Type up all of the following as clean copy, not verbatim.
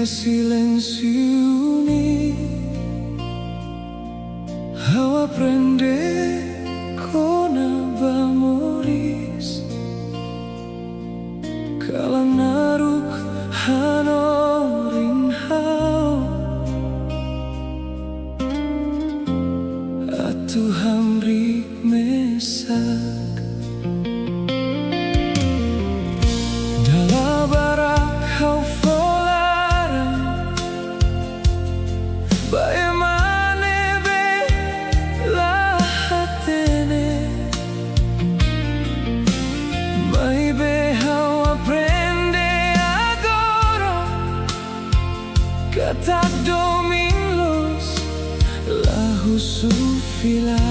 silencio ni How aprende con abamoris Kala naruk hanorin hao Atu hamrik mesak Dalam barak kau folara Bagaimana bela hatene Mai behau aprende agora Kata dominus lahu sufila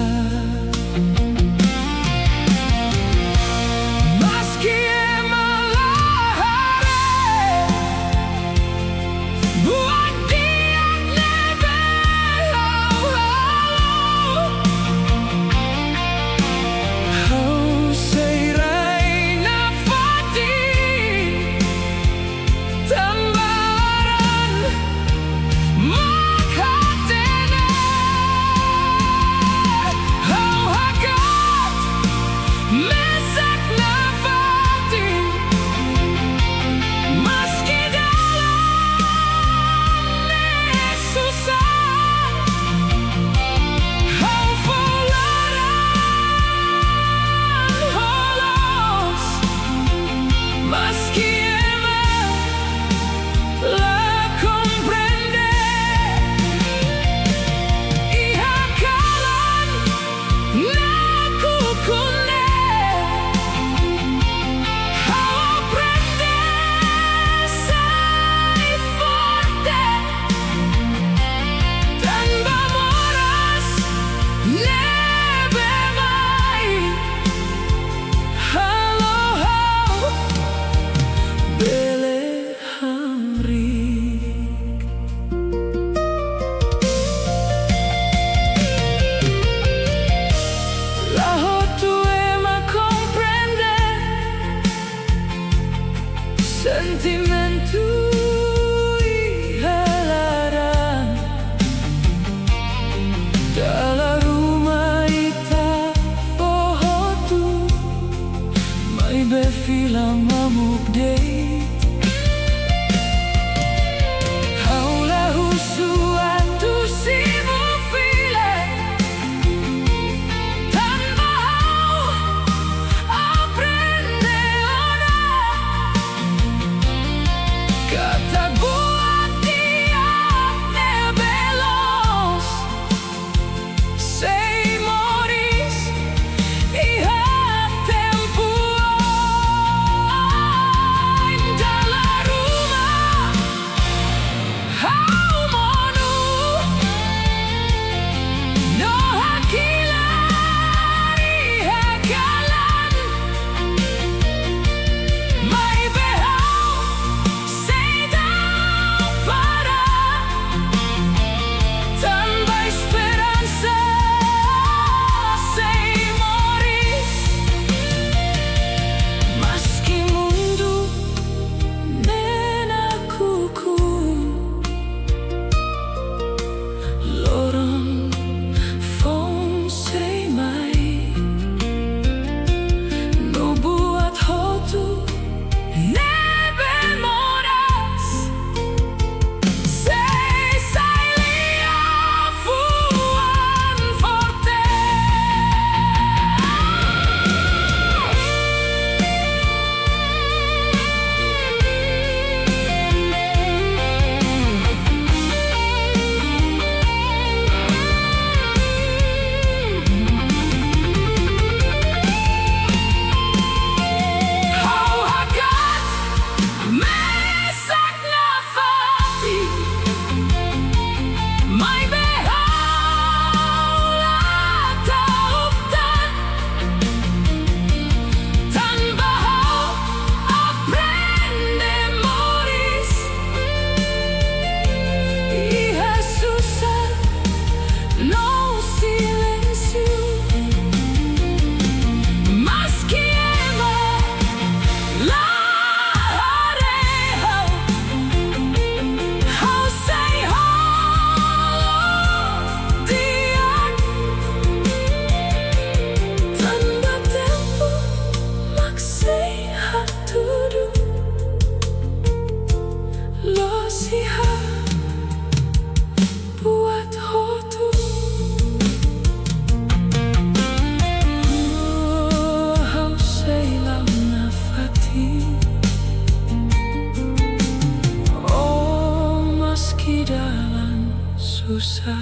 susah.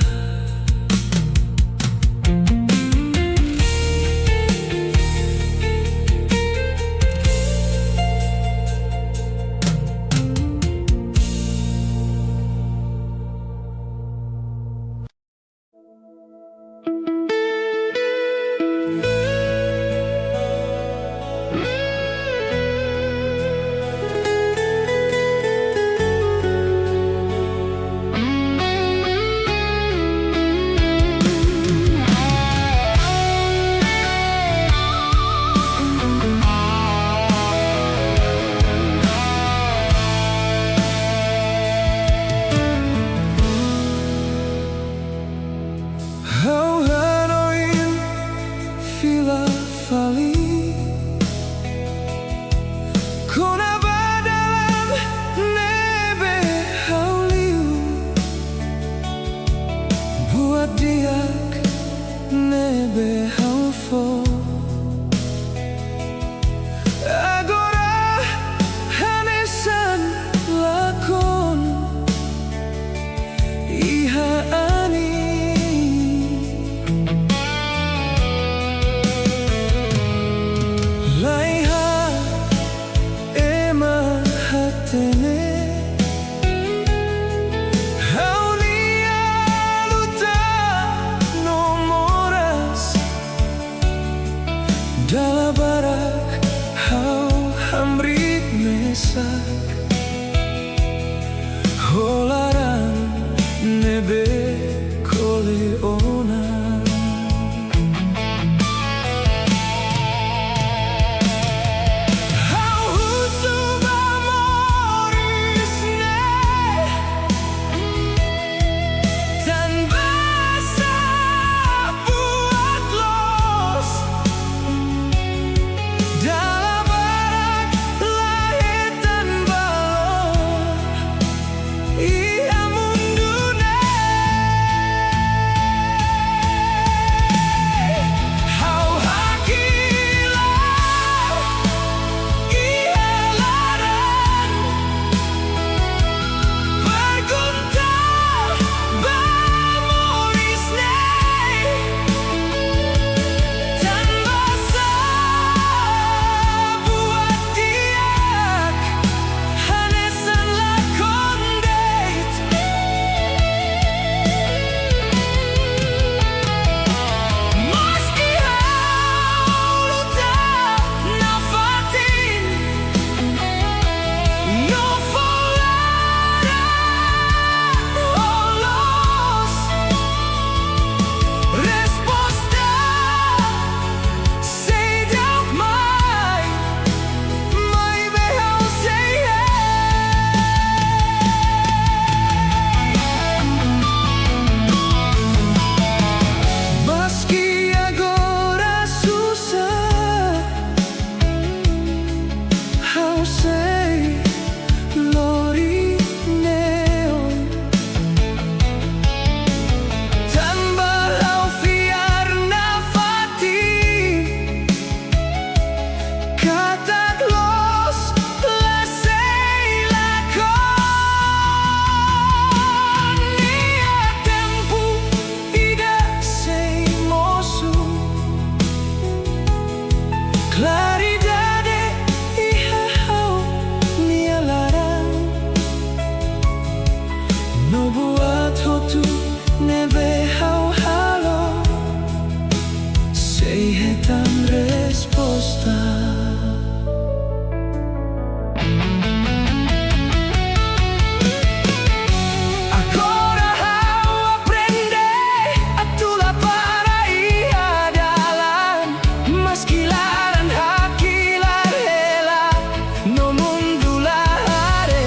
No mundo la haré,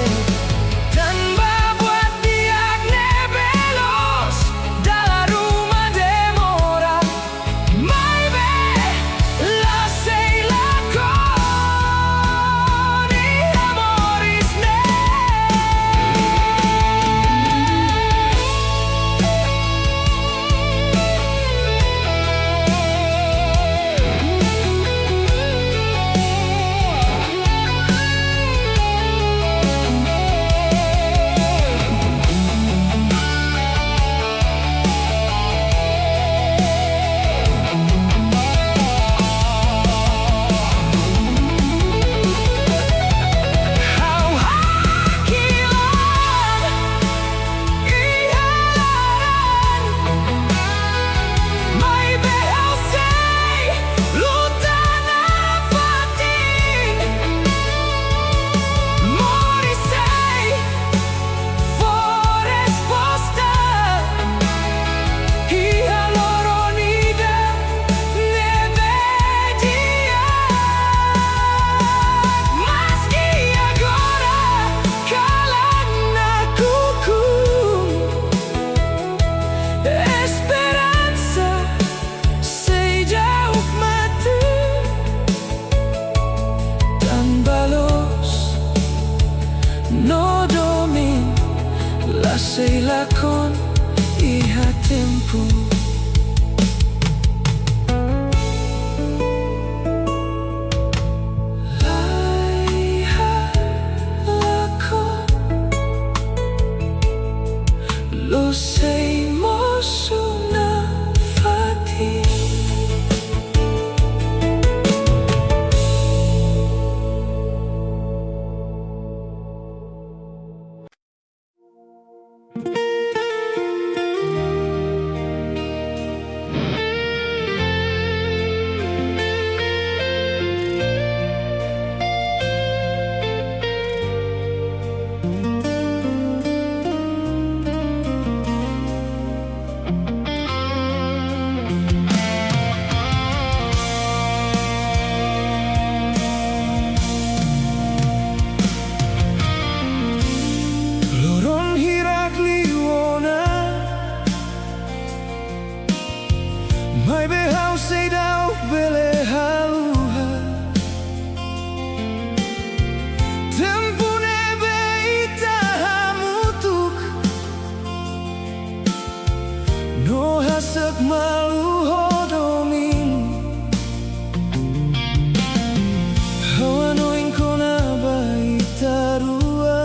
tanpa buat diagne Lasei lakon iha tempo. Laiha lakon lo sei mosu na fati. Mai behau sei dau bele haluha Tempune beita hamutuk No hasak malu hodomin Hawanoin kona baita rua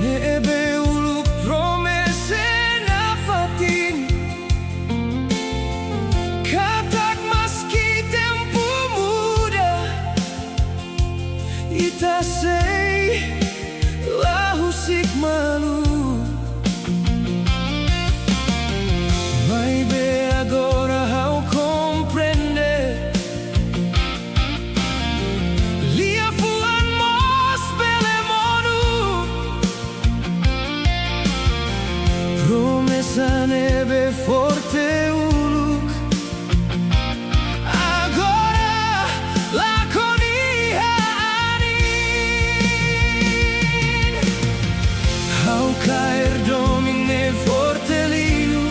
Nebe uluk promese Ita sei lahusik malu Mai be agora hau comprende Lia fuan mos bele monu Promesa nebe forte uluk Agora lakon Hau caer domine forte liu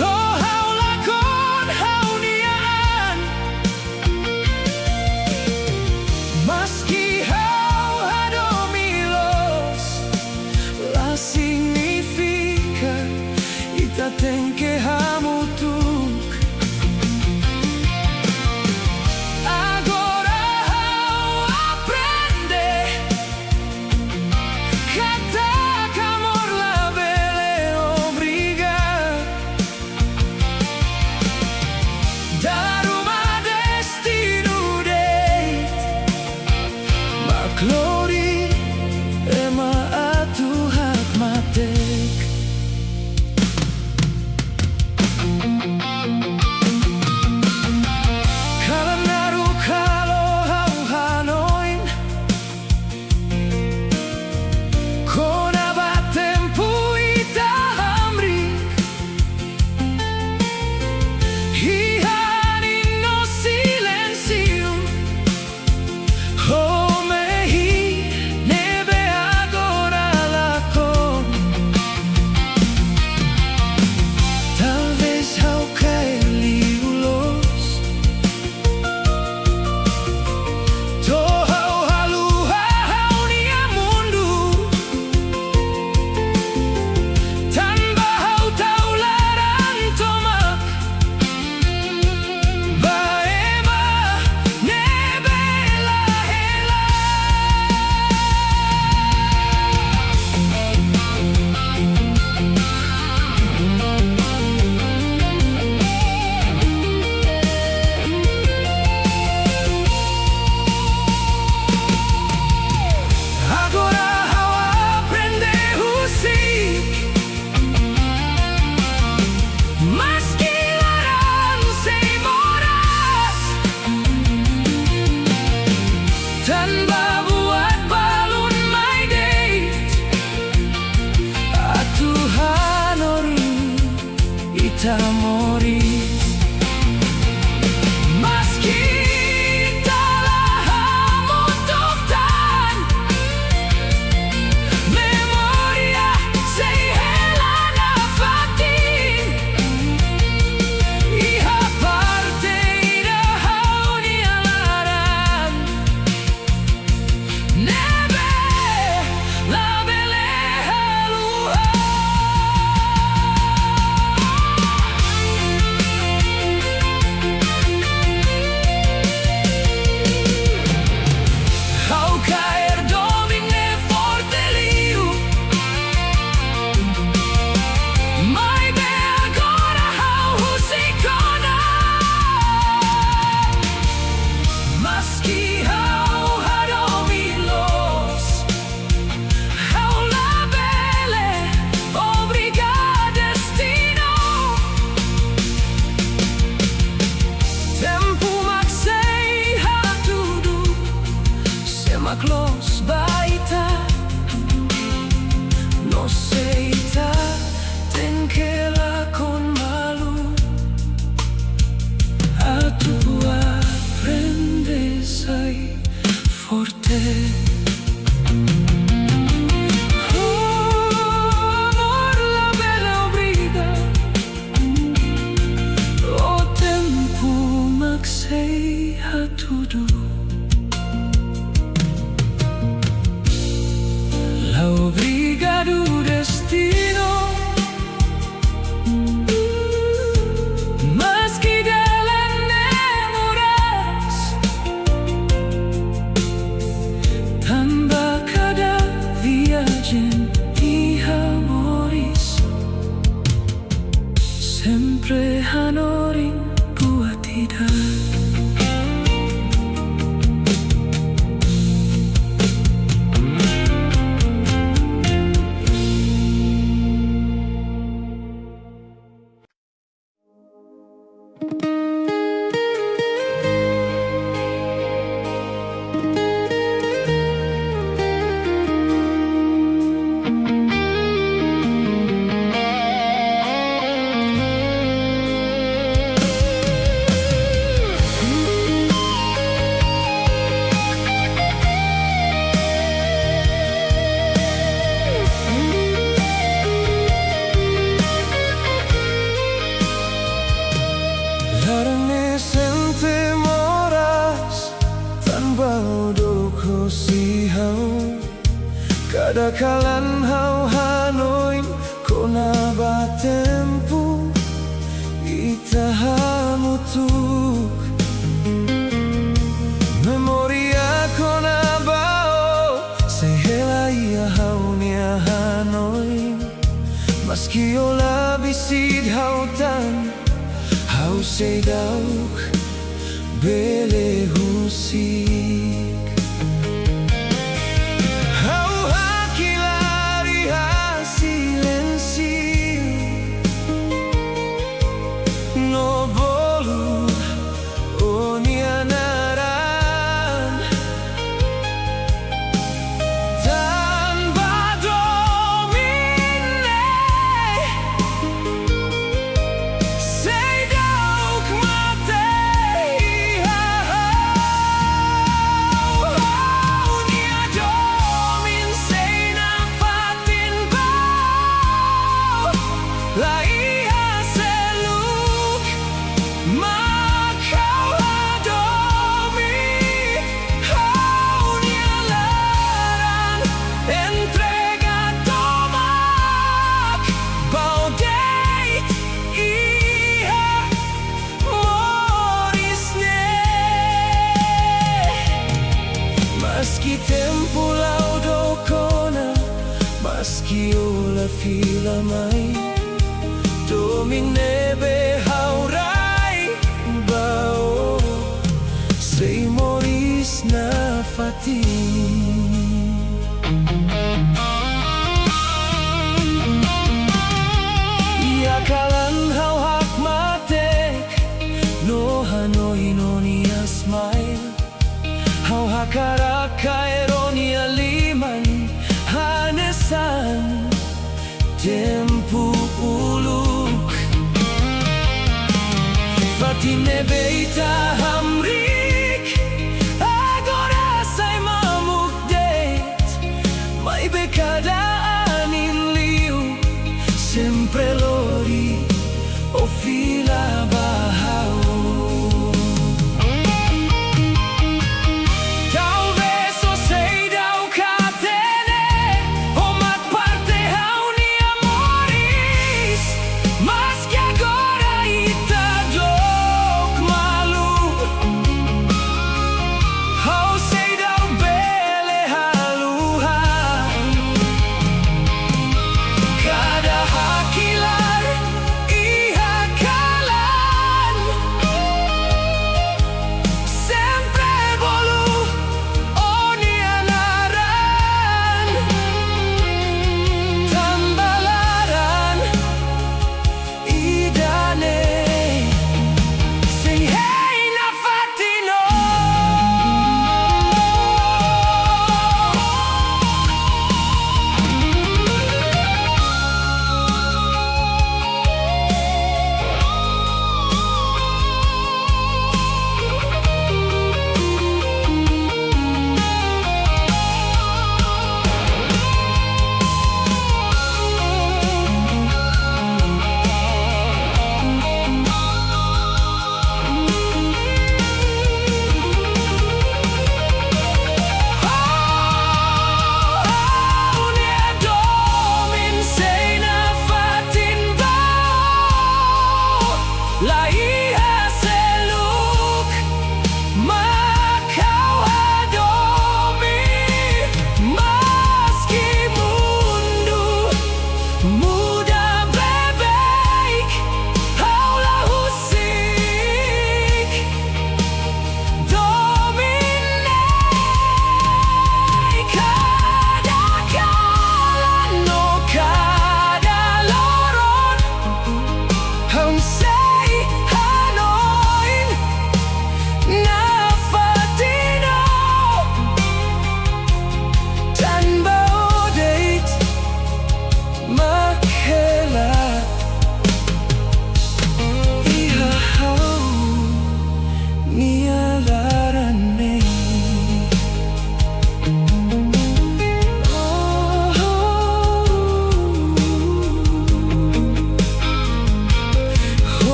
To hau lakon hau niaan Maski hau hadomilos La significa Ita ten que hamutuk Glory ema atu hak matek Kala naru kalo hau hanoin Kona batempu ita hamrik Hihani no silencio Amoris Maski telah hamutuktan Memoria sei helana fatin Iha parte ida hauni alaran maklos baita no seita ten que la con malu a tu aprendes ai forte. Obrigado destino, mas que dela enamoras, tambah cada viagem e amores, sempre hanorin buat tidak. Kadakalan hau hanoin ko na ba tempo itahamutuk memoria ko na bao sehela ia hau nia hanoin maski ola bisid hautan hau sedauk bele husik. Meski tempo laudo kona, maski ola fila mai, domine behaurai bao, sei moris na fati. Ia kalan hau hak matek, no hanoi no ni smile. Hau hakaraka eronia liman hanesan tempu uluk Fatine beita hamrik agora sai mamuk det mai bekadaan in liu sempre lori o fila bahau.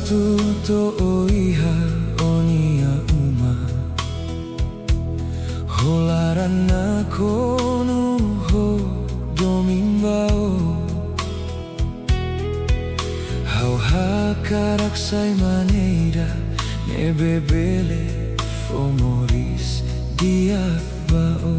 tu to oiha onia uma Holarana konu ho domimbao Hau hakarak sai maneira ne bebele fomoris diakbao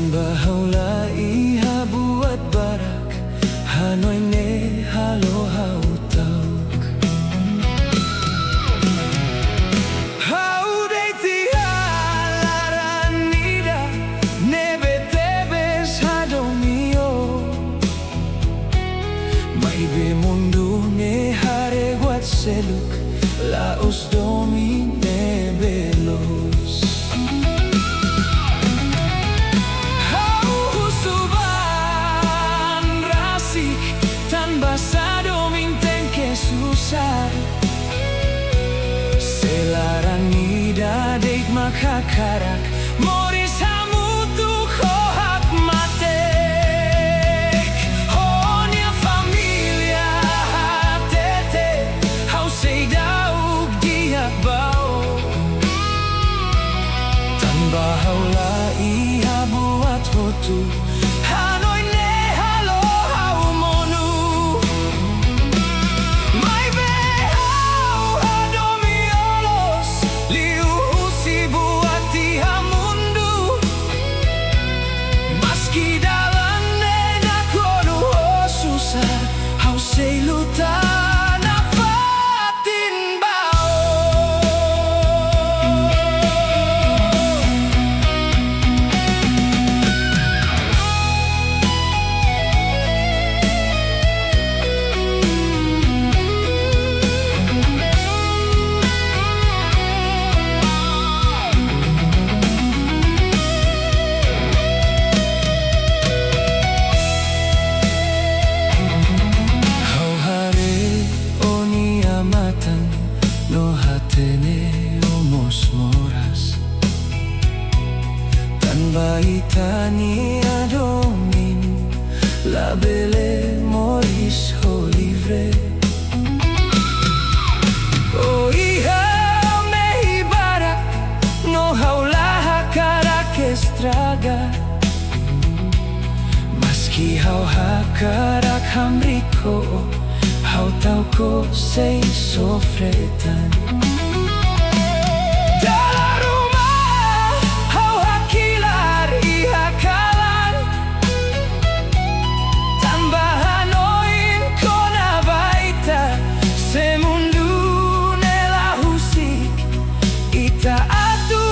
Bahaulah iha buat barak Hanoi ne halo hau tauk Hau deiti halaranida Nebe tebes hadomio Mai be mundu ne hare guat seluk Laos domi ne belos Selaranida deit makakarak Moris hamutu hohak matek Honia familia hatete Hau seidauk diak bau Tanpa haula iha buat hotu Hanoi ne halo hau monu Sei lutar na fatin bao No hatene omos moras Tan baitani adomin La bele moris ho livre O iha me barak No haulaha karak estraga Maski hau hakarak hamriko Hau tau ko sei sofretan Dalam rumah hau hakilar iha kalan Tambahan oin kona baita Semundu nela husik Ita atu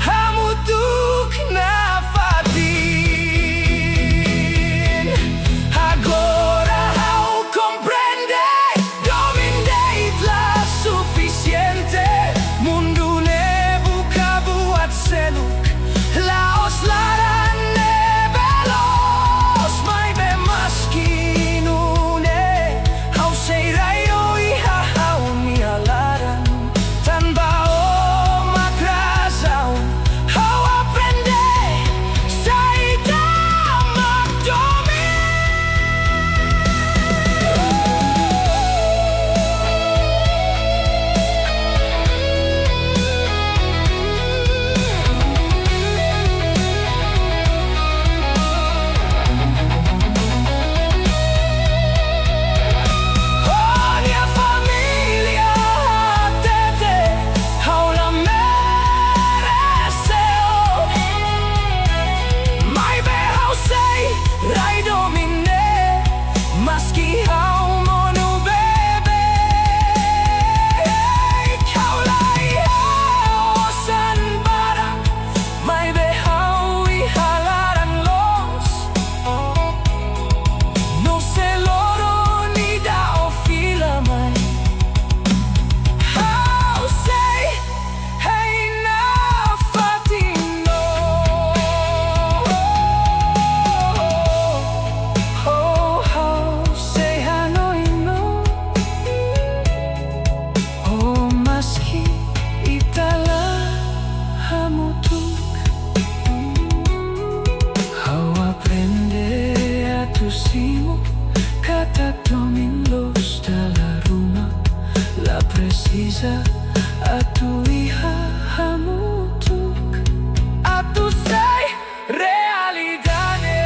hamutuk na fatin Agora hau comprende Domindeit la suficiente baca atu iha hamutuk atu say realidade.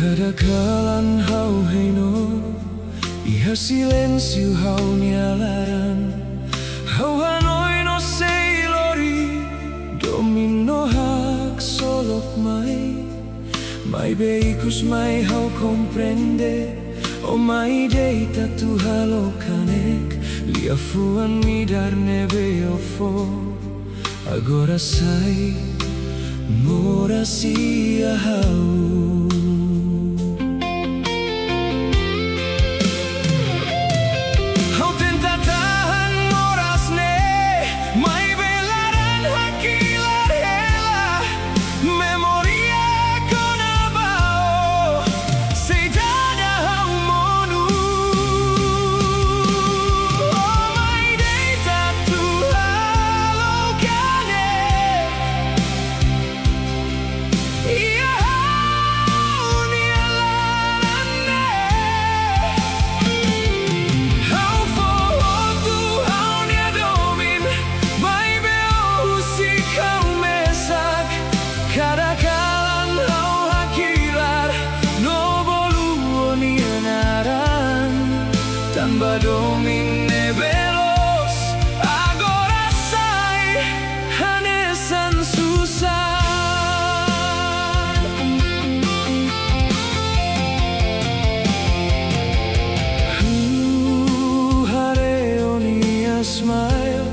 Kadakalan hau heino, iha silensio hau nialaran. Hau hanoi no sei lori, domino hak solok mai beikus mai hau comprende. O mai deita tu halokanek, lia fuan midar nebe ofo. Agora sai, mora sia hau. Domine veloz, agora sai, hanesan susah. Hareo nia smile,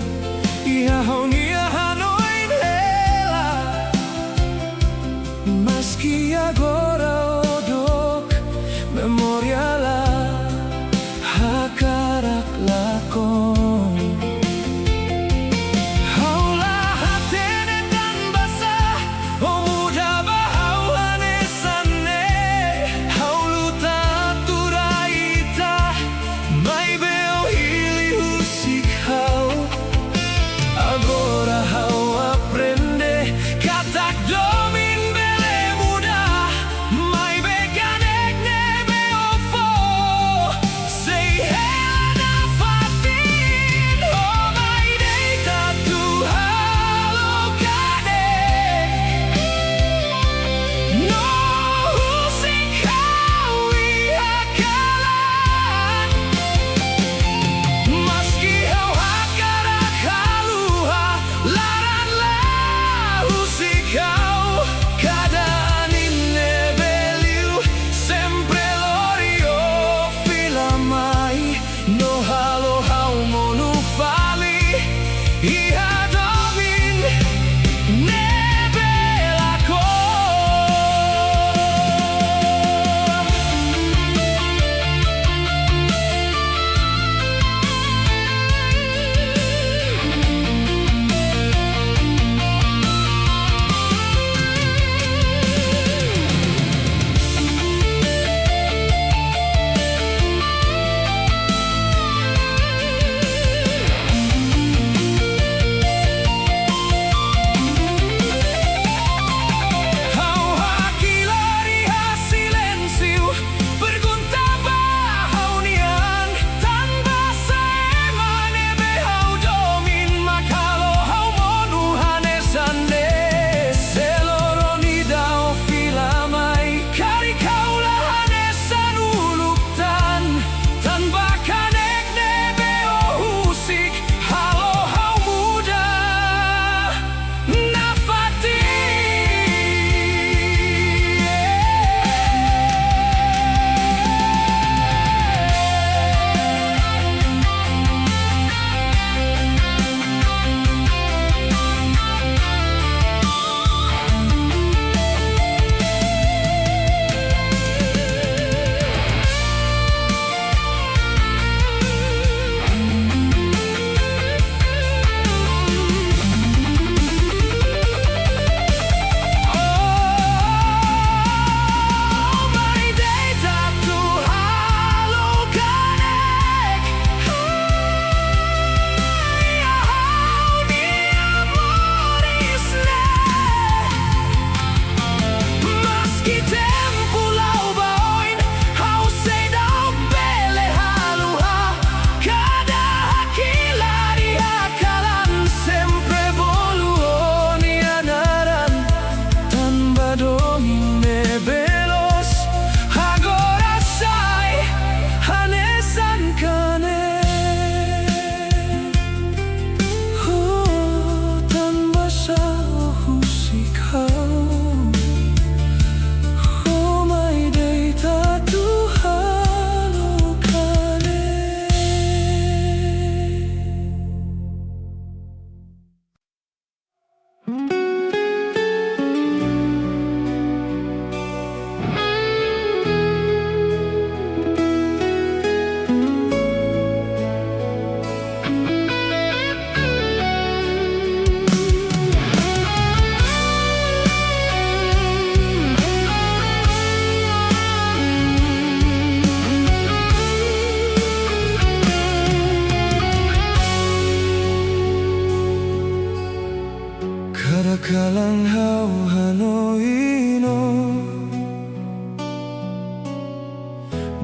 iha honia hanoin hela. Meski agora odok, memoriala hakarak lakon. Haulah hatene dan basah, o muda bahau hanesane. Haulu taturaita, mai beo hili husik hau. Agora hau aprende, katak domin bele muda.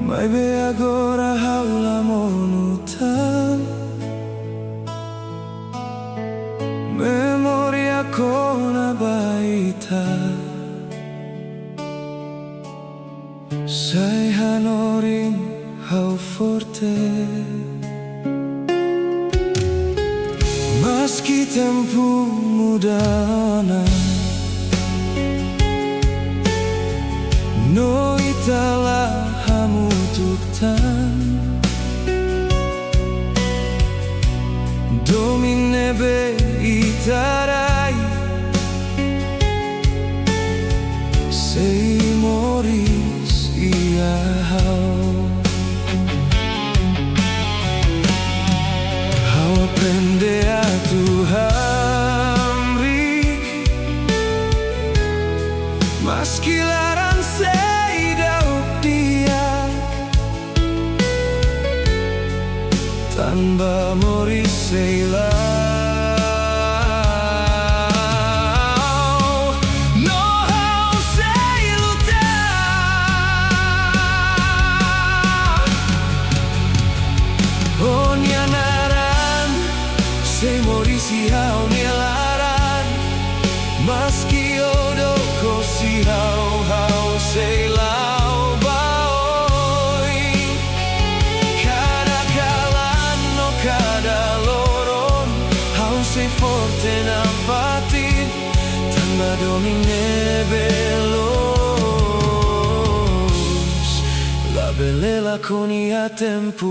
Mai be agora haula monutan Memoria kona baita Sai hanorim hau forte Meski tempo mudana No itala hamutuktan Domine be itarai Sei moris ia hau Hau aprende a tu hamrik Maski laran sei dauk diak Tanpa moris sei Sei morisi hau nilaran Maski odo kosi hau sei lau baoi Kada kalan no kada loron Hau sei forte na fatin Tanpa domine belos La belela con ia tempo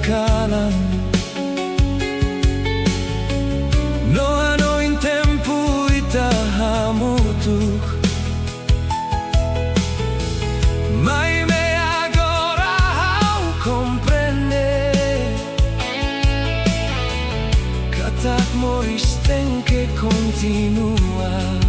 kanan No ano in tempo itahamutuk Mai me agora hau comprende Katak moris ten que continua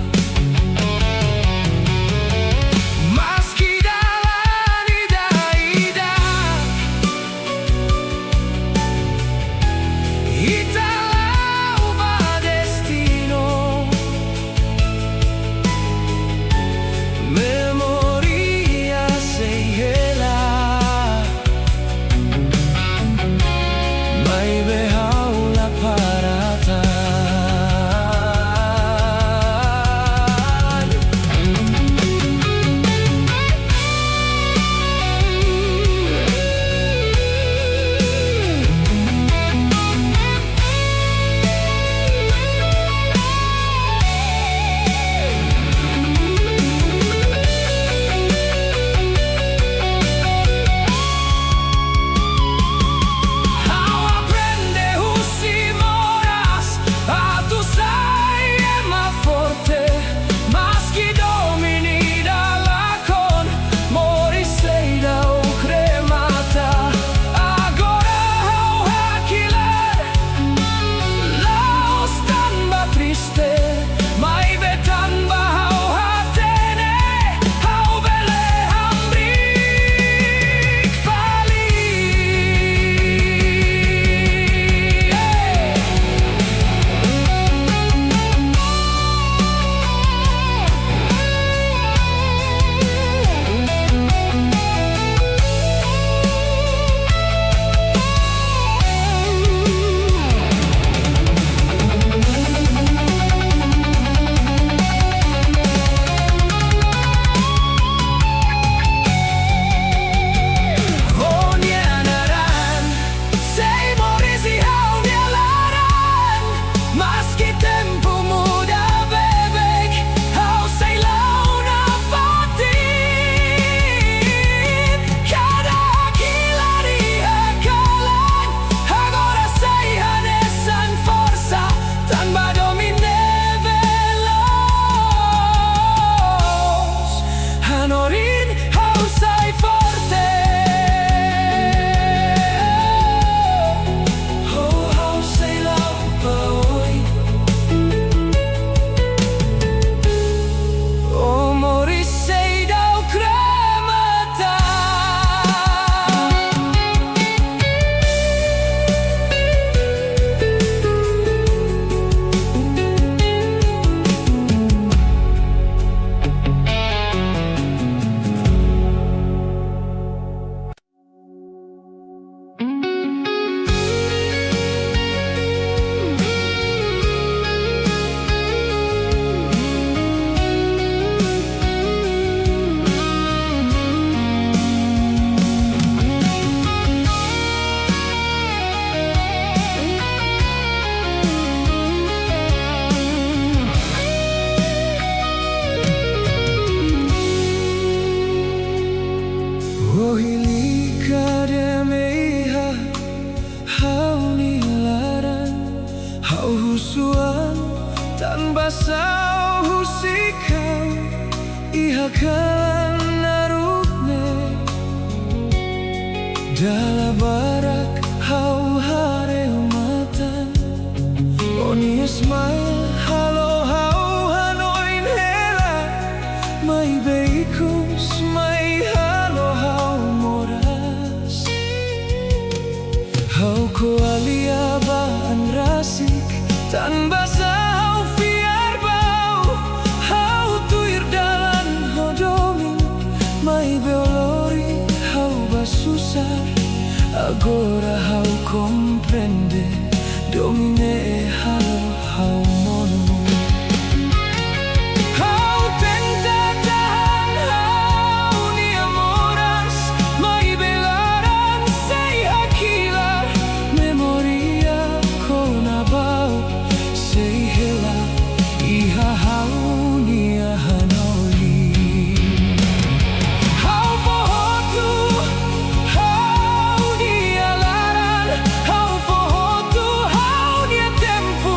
tanpa sau husikau iha kalan narukne dala barak hau hare umatan oni smile halo hau hanoin hela mai beikus mai halo hau moras hau ko alia baan rasik tanpa sau fiar bau hau tuir dalan hodomi mai beolori hau basusar agora hau comprende domine halo hau mono hau tenta tahan hau ni amoras mai belaran sei hakilar memoria konabau sei hela iha hau ni ahanoli hau fohotu hau ni alaran hau fohotu hau ni tempo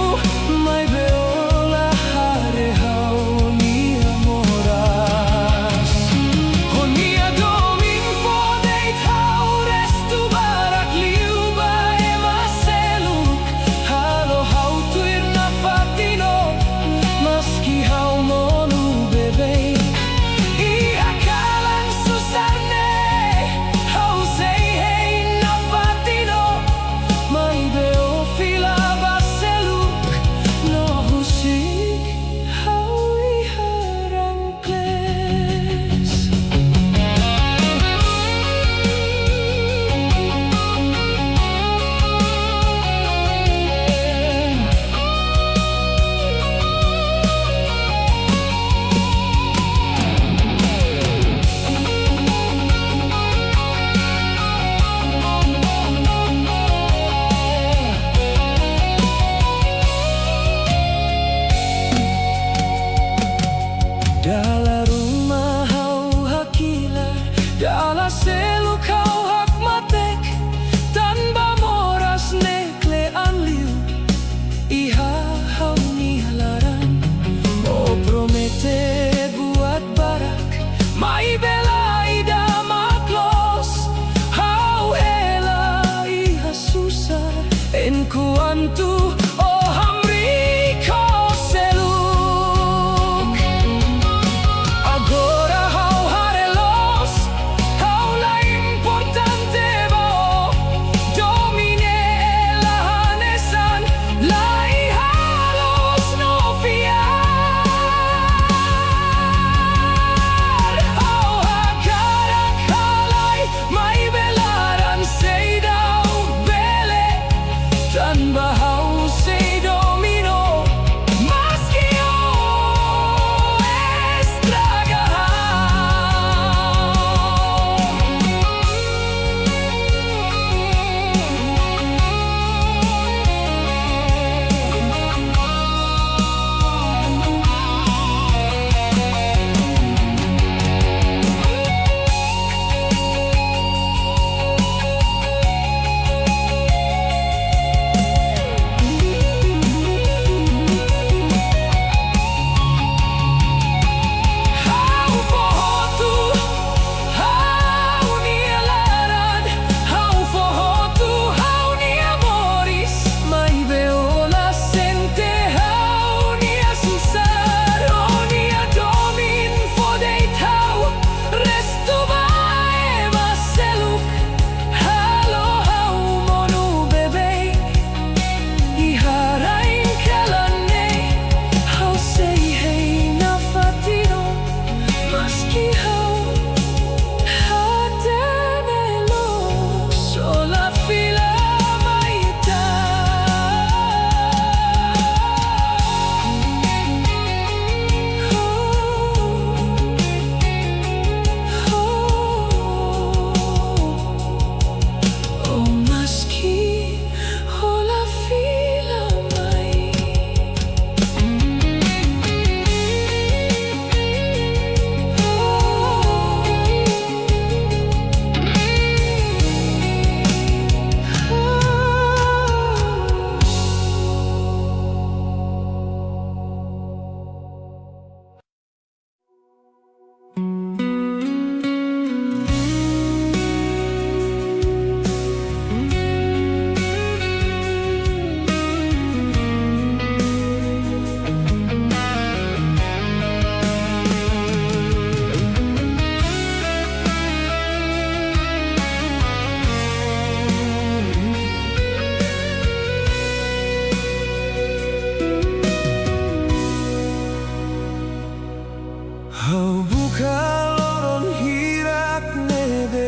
Hau buka loron hirak nebe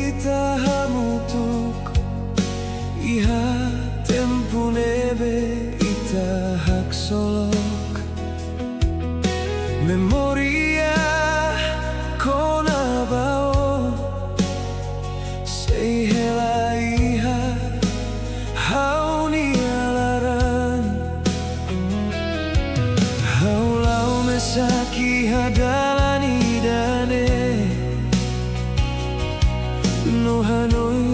ita hamutuk iha tempu nebe ita hak solok memoria kona bao sei hela iha hau ni alaran hau lau mesaki hadalani dane no hanoi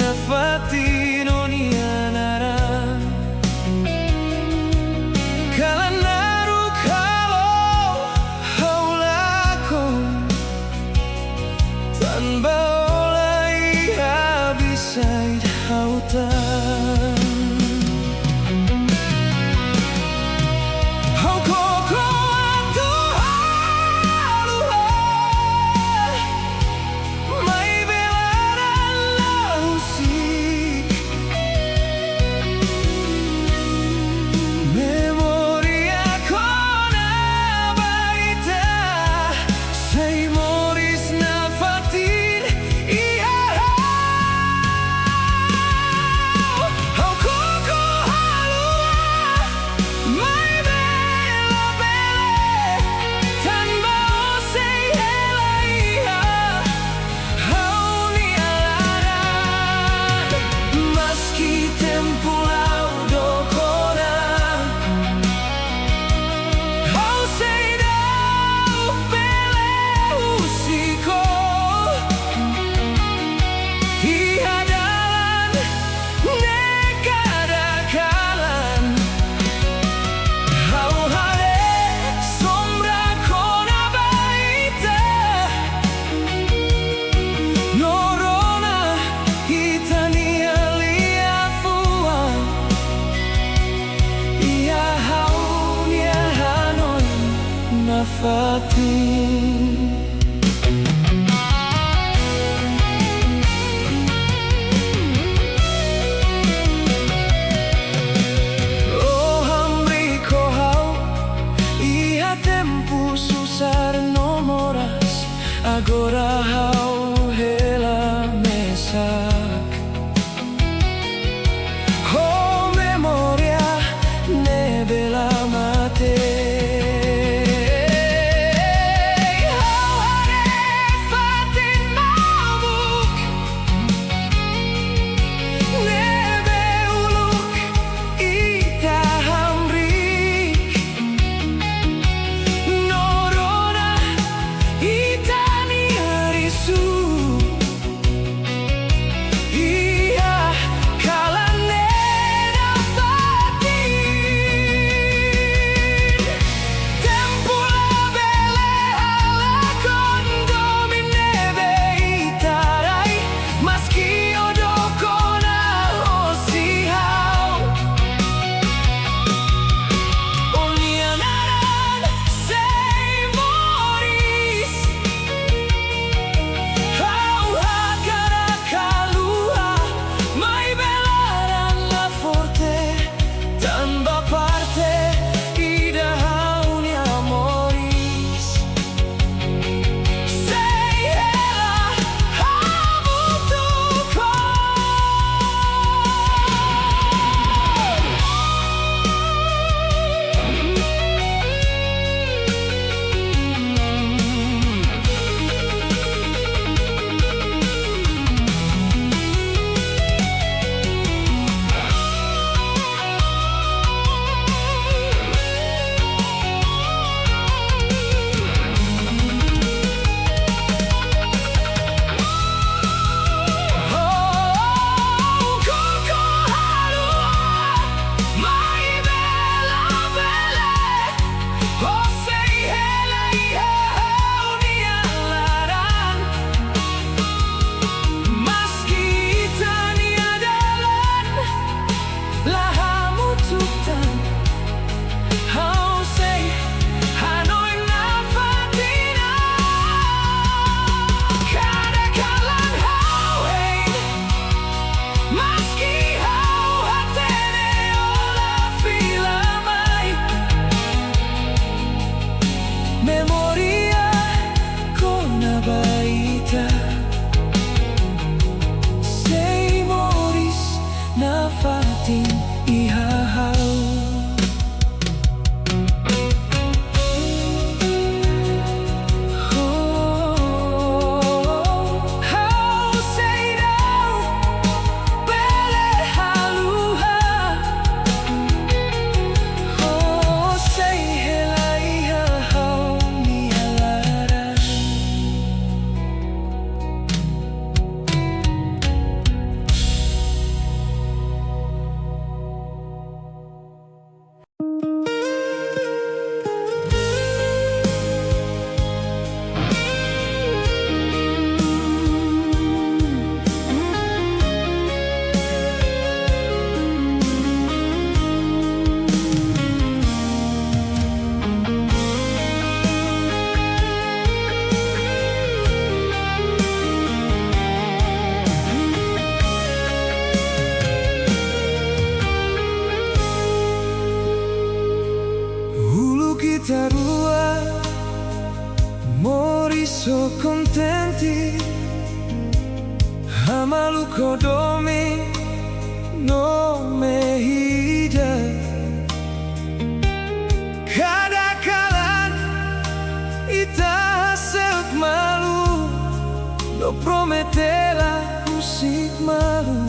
nafati no ni anaran kala naru kalo hau lakon tanpa oleh habisai hautan oh hamri kohau iha tempu susar nomoras agora hau hela mesak oh memoria nebela mate memoria tarua, mori so contenti, amaluko domi no me hida. Kadang-kadang ita hasek malu, no prometela musik malu.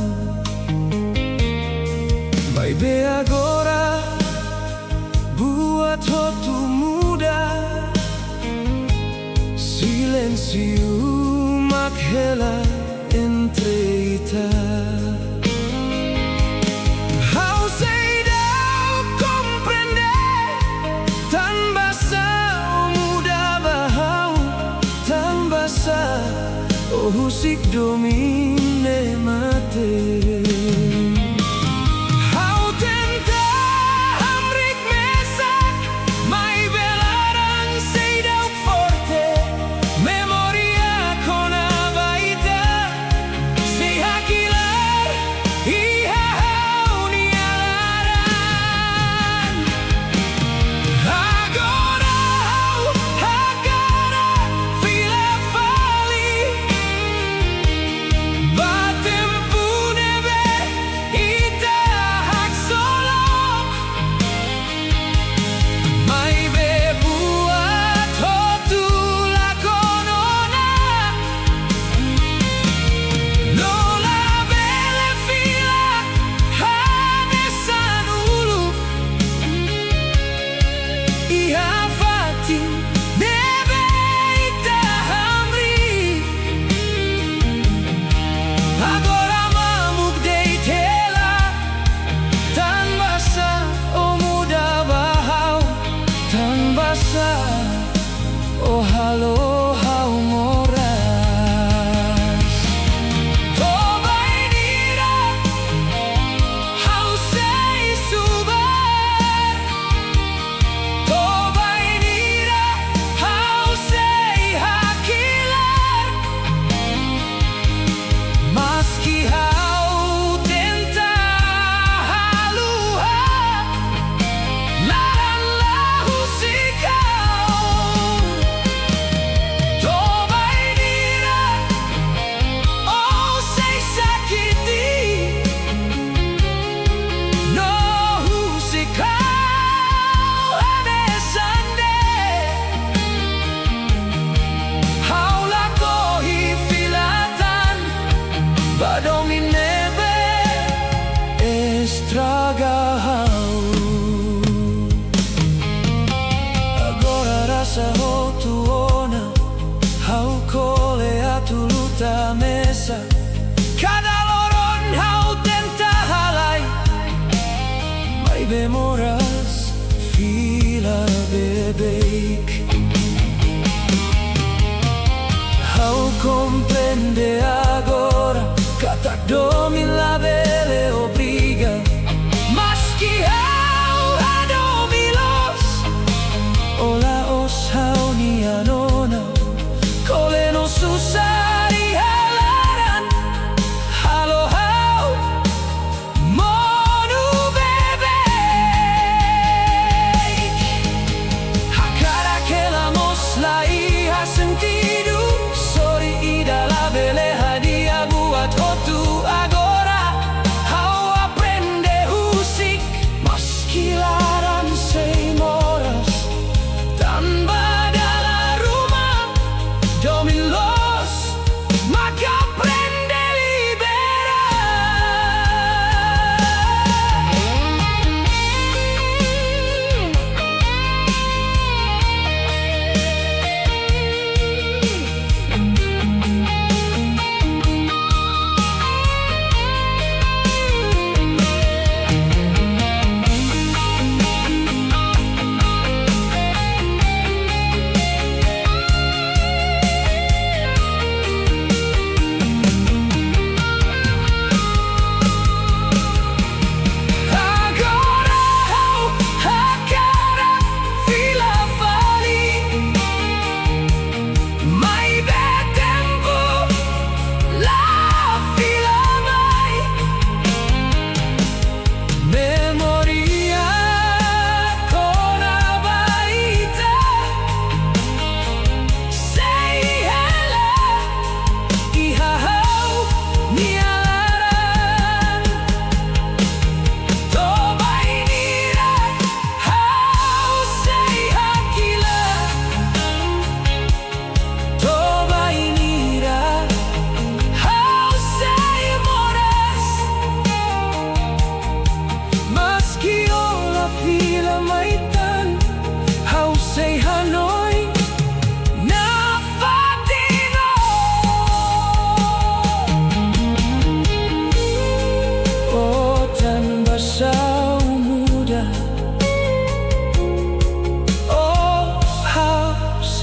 Baby agora buat waktu muda, silêncio maghela entre ita. How say thou comprender, tan basa o muda bahau, tan basa o husik domine mate. Oh halo hau moras, tobai dira, hau sei subar, tobai dira, hau sei hakilar, maski hau tenta haluha, lahan lahu sikau. Agora rasa ho tuona, hau cole atu luta mesa, cada loron hau tenta halai, mai bemoras fila bebeik. Hau comprende agora, katak domin la bele obriga. Susari halaran, halo hau monu bebe. Hakara que la mosla y ha sentido, sorry ida la bele hadia buat hotu agora.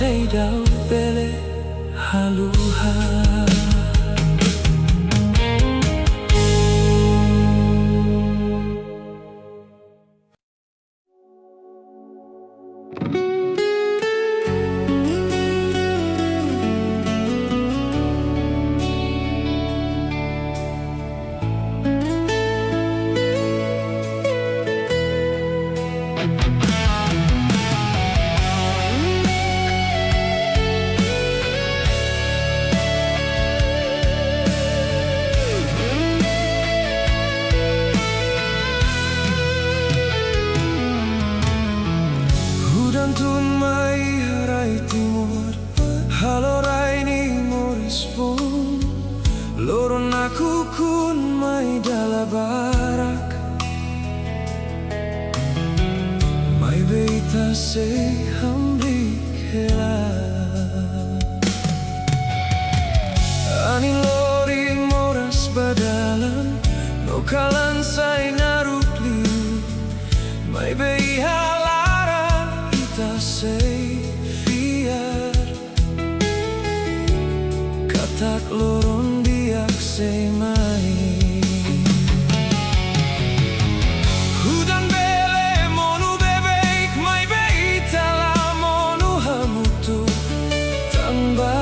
sei dau bele haluha. Tun mai harai timur, halorai ni moris fun, loron aku kun mai dala barak, mai beita se hambrik hela. Ani lori moras badalan, no kalan sai narukli, mai beha sei fiar katak loron diak sei mai hudan bele monu bebek mai beita la monu hamutu tamba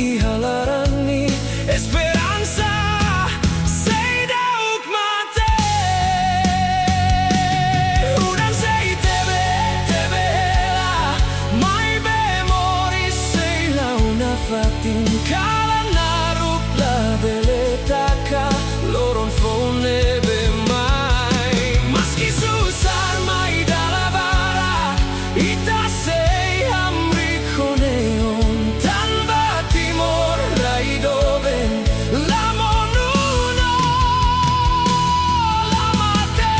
ihalarani esperanza sei dauk mate hudan sei tebe fatin kala naruk la beletaka loron fone be mai maski susar mai dala bara ita sei amri koneon tanba timor raidoben la monuno la mate.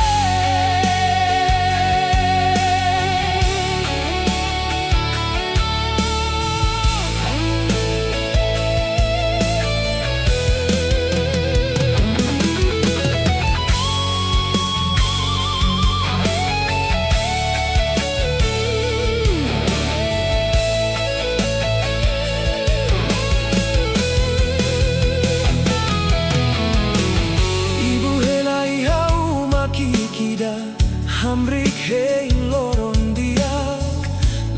Hamrik hei loron diak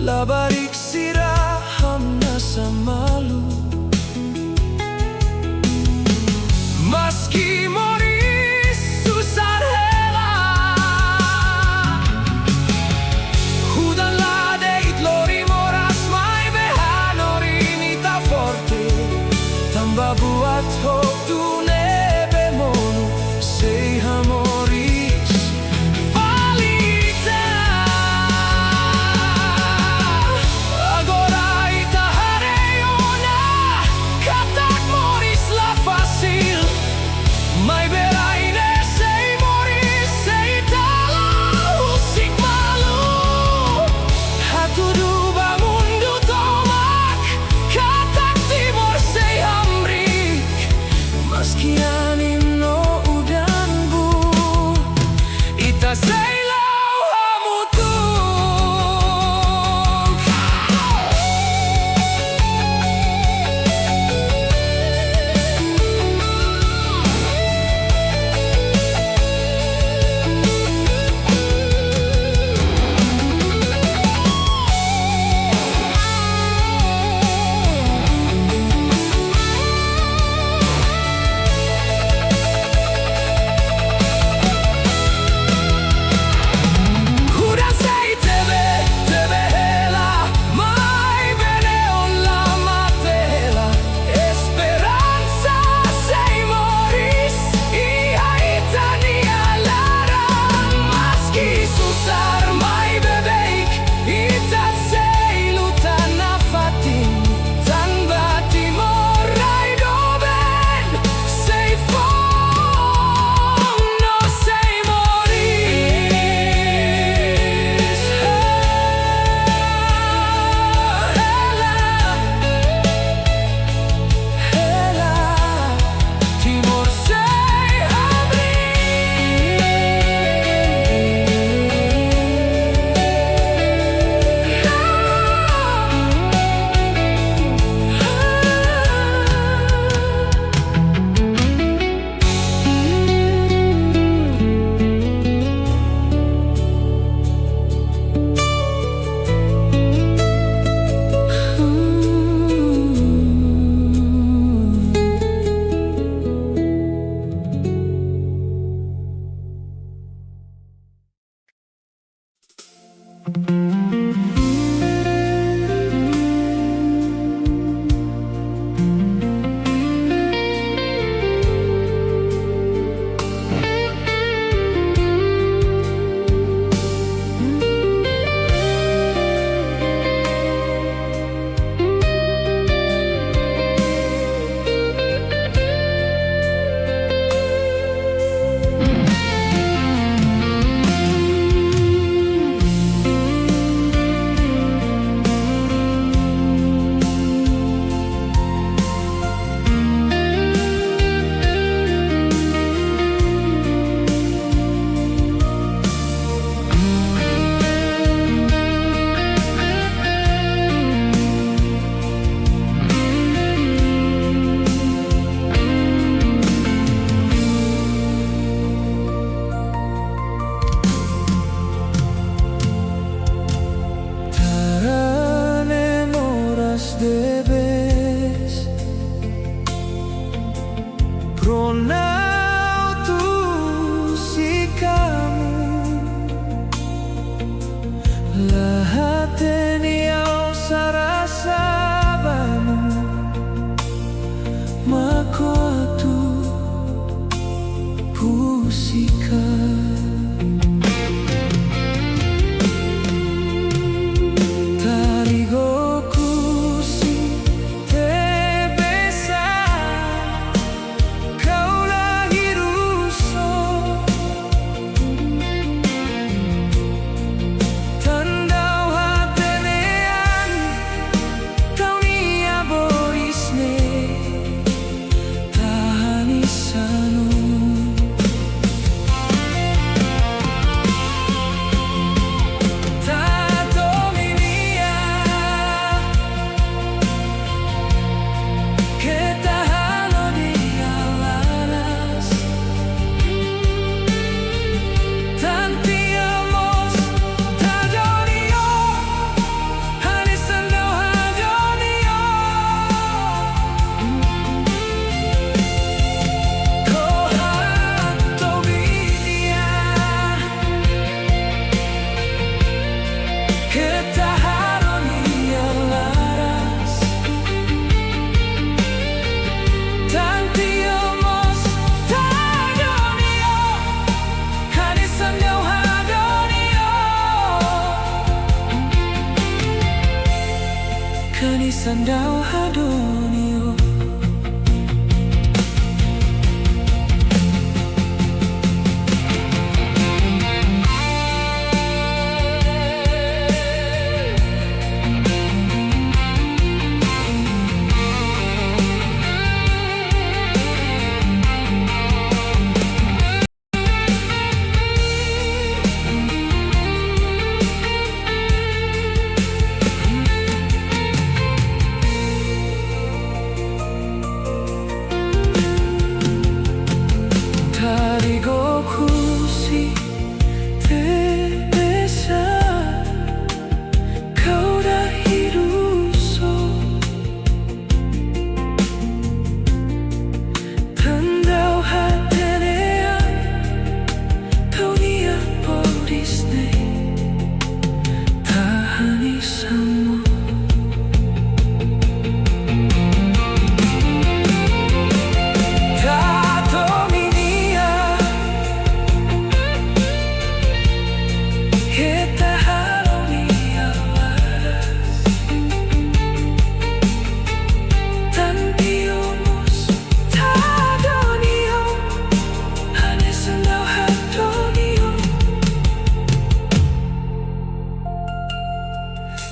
labarik sirah hamna samalu maski moris susar hela hudan ladeit lori moras mai behanori nita forte tamba buat hop tu nebe monu sei hamori agora ita harei una kanisan daw hadoniyo.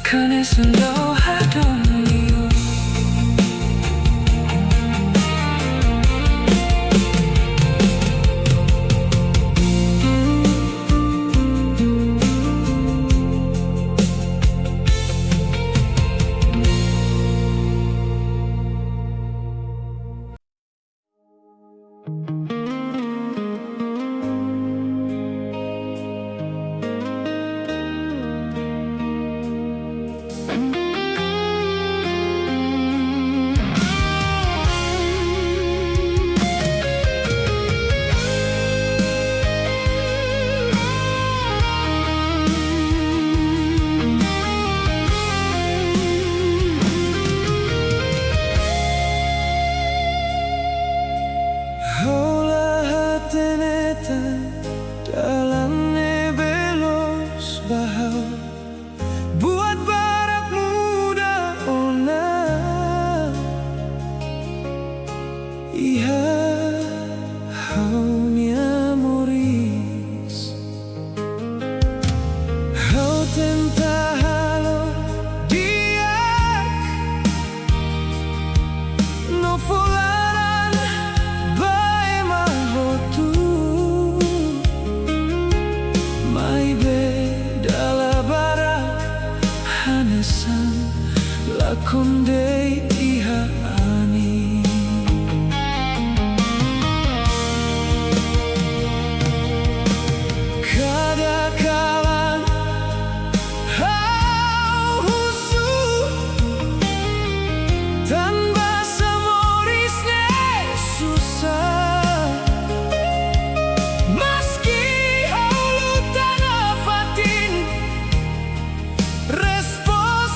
Kanisan daw hadoniyo. Lakundai tihaani kadakalan hau husu tanpa samorisne susah meski haulu tanah fatin respos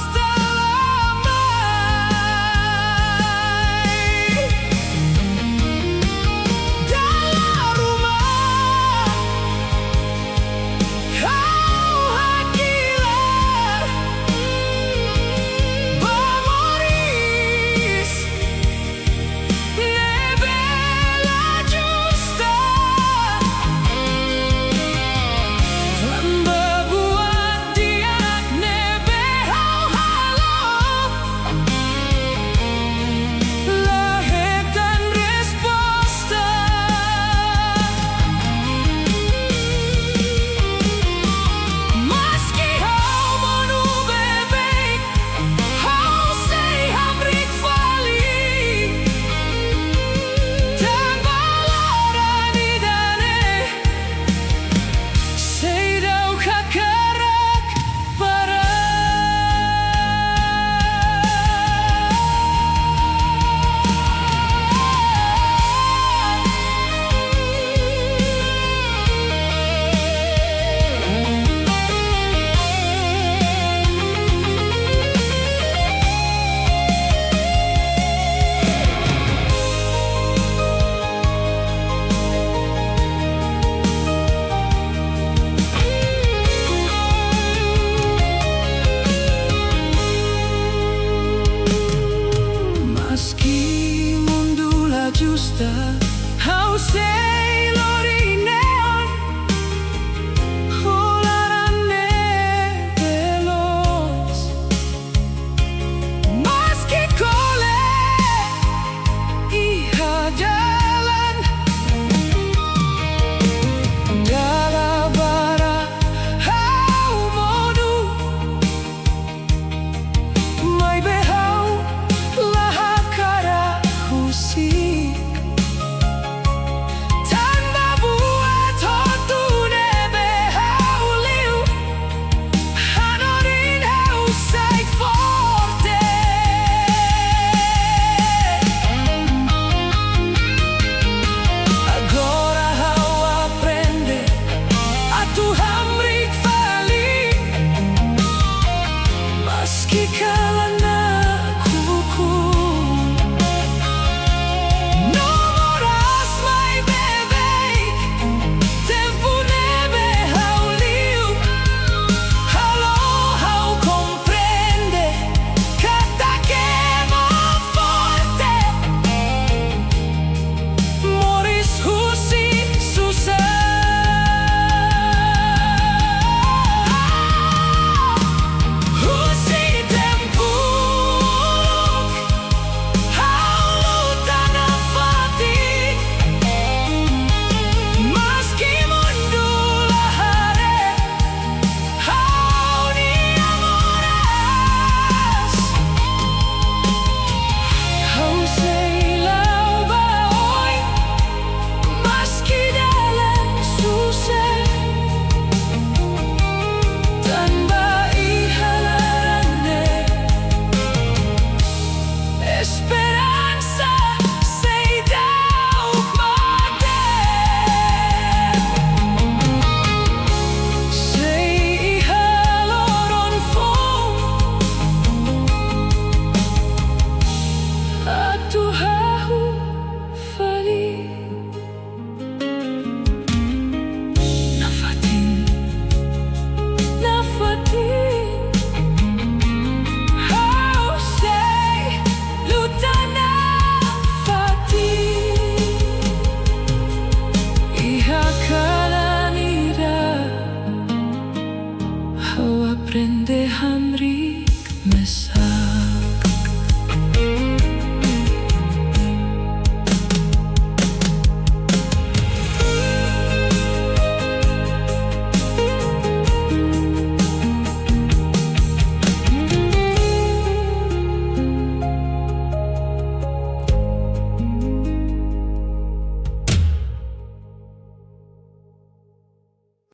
Kikala